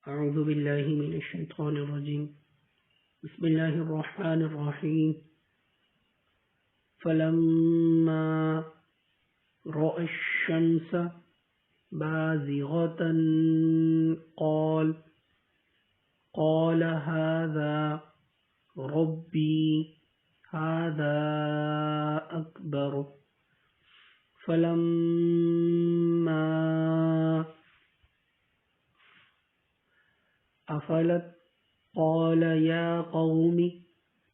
أعوذ بالله من الشيطان الرجيم. بسم الله الرحمن الرحيم. فلما رأى الشمس بازغة قال هذا ربي هذا أكبر. فلما أفلت قال يا قوم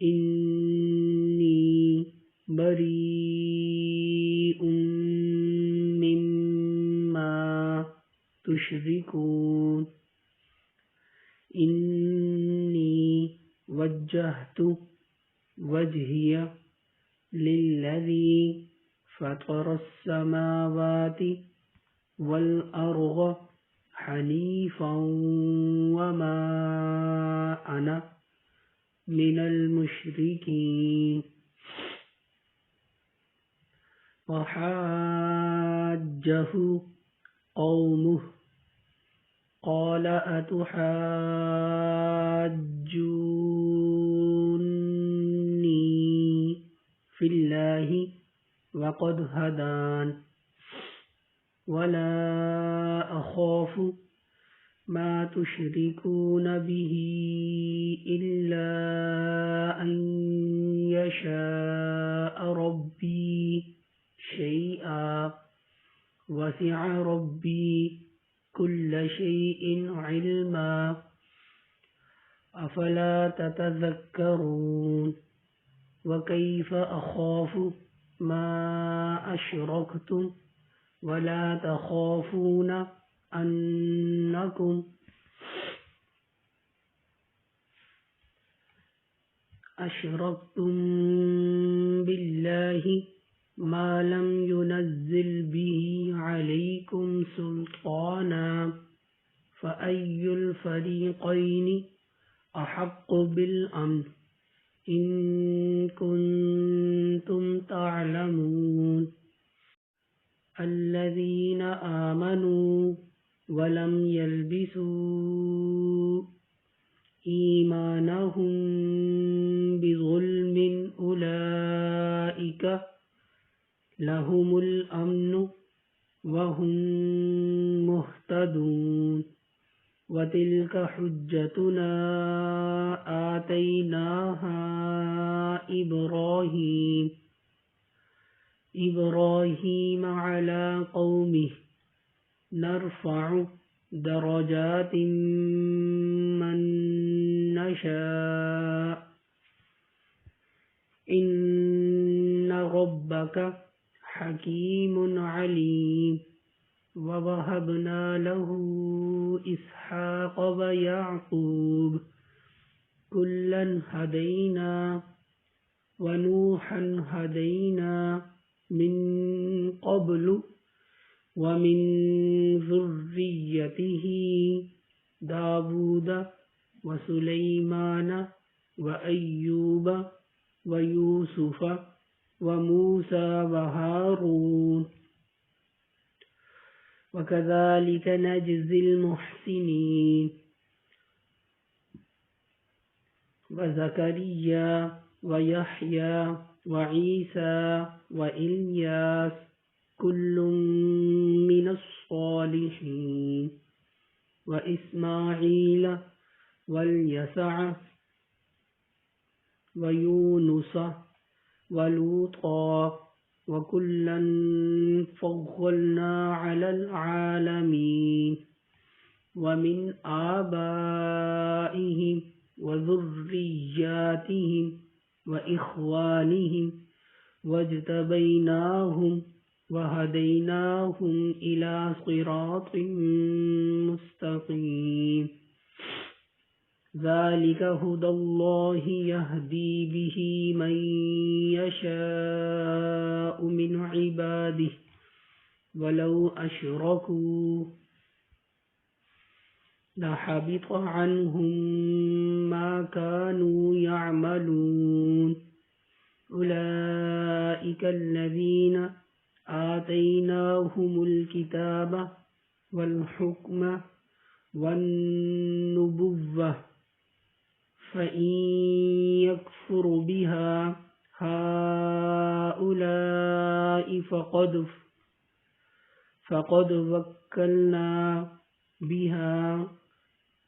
إني بريء مما تشركون. إني وجهت وجهي للذي فطر السماوات والأرض حنيفا وما أنا من المشركين. وحاجه قومه قال أتحاجوني في الله وقد هدان ولا أخاف ما تشركون به إلا أن يشاء ربي شيئا وسع ربي كل شيء علما أفلا تتذكرون. وكيف أخاف ما أشركتم ولا تخافون أنكم أشركتم بالله ما لم ينزل به عليكم سلطانا فأي الفريقين أحق بالأمن إن كنتم تعلمون. الذين آمنوا ولم يلبسوا إيمانهم بظلم أولئك لهم الأمن وهم مهتدون. وتلك حجتنا آتيناها إبراهيم على قومه نرفع درجات من نشاء إن ربك حكيم عليم. ووهبنا له إسحاق ويعقوب كلا هدينا ونوحا هدينا من قبل ومن ذريته داود وسليمان وأيوب ويوسف وموسى وهارون وكذلك نجزي المحسنين. وزكريا ويحيى وعيسى وإلياس كل من الصالحين. وإسماعيل واليسع ويونس ولوطا وكلا فضلنا على العالمين. ومن آبائهم وذرياتهم وإخوانهم واجتبيناهم وهديناهم إلى صراط مستقيم. ذلك هدى الله يهدي به من يشاء من عباده ولو أشركوا لحبط عنهم ما كانوا يعملون. أولئك الذين آتيناهم الكتاب والحكم والنبوة القوة فإن يكفر بها هؤلاء فقد وكلنا بها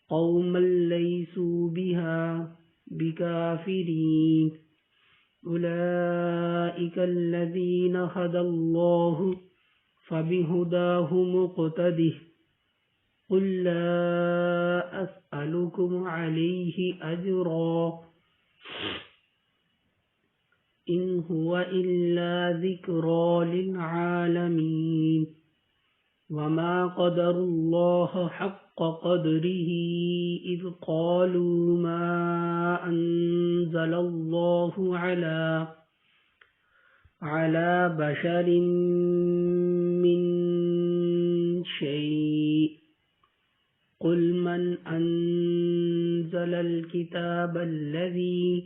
قوما ليسوا بها بكافرين أولئك الذين هدى الله فبهداه مقتده قل لا أسألكم عليه أجرا إن هو إلا ذكرى للعالمين وما قدر الله حق قدره إذ قالوا ما أنزل الله على بشر من شيء قل من أنزل الكتاب الذي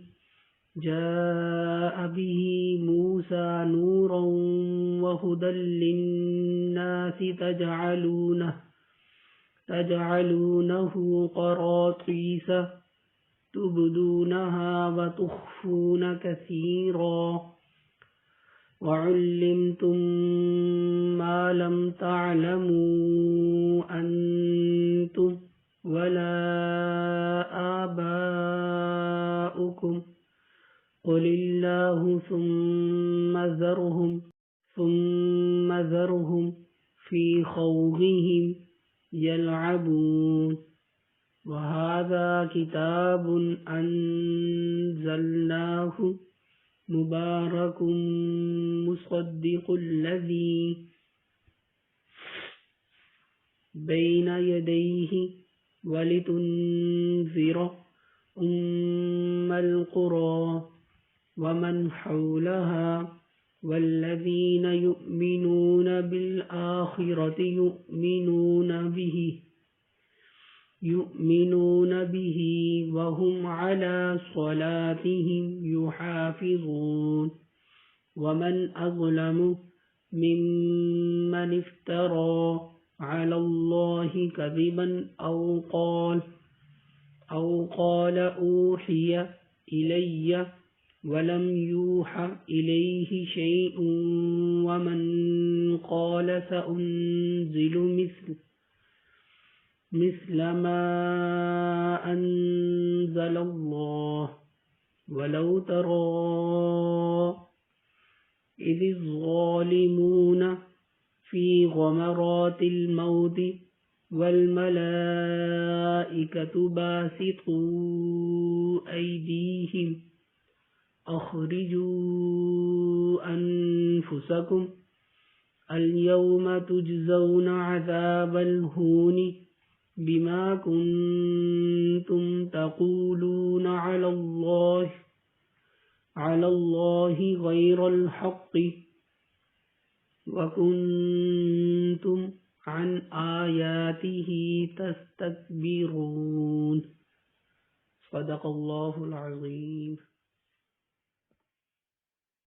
جاء به موسى نورا وهدى للناس تجعلونه قراطيس تبدونها وتخفون كثيرا وعلمتم ما لم تعلموا أنتم ولا آباؤكم قل الله ثم ذرهم في خوضهم يلعبون وهذا كتاب أنزلناه مبارك مصدق الذي بين يديه ولتنذر أم القرى ومن حولها والذين يؤمنون بالآخرة يؤمنون به وهم على صلاتهم يحافظون ومن أظلم ممن افترى على الله كذبا أو قال أوحي إلي ولم يوحى إليه شيء ومن قال سأنزل مثل ما أنزل الله ولو ترى إذ الظالمون في غمرات الموت والملائكة باسطوا أيديهم أخرجوا أنفسكم اليوم تجزون عذاب الهون بما كنتم تقولون على الله غير الحق وكنتم عن آياته تستكبرون صدق الله العظيم.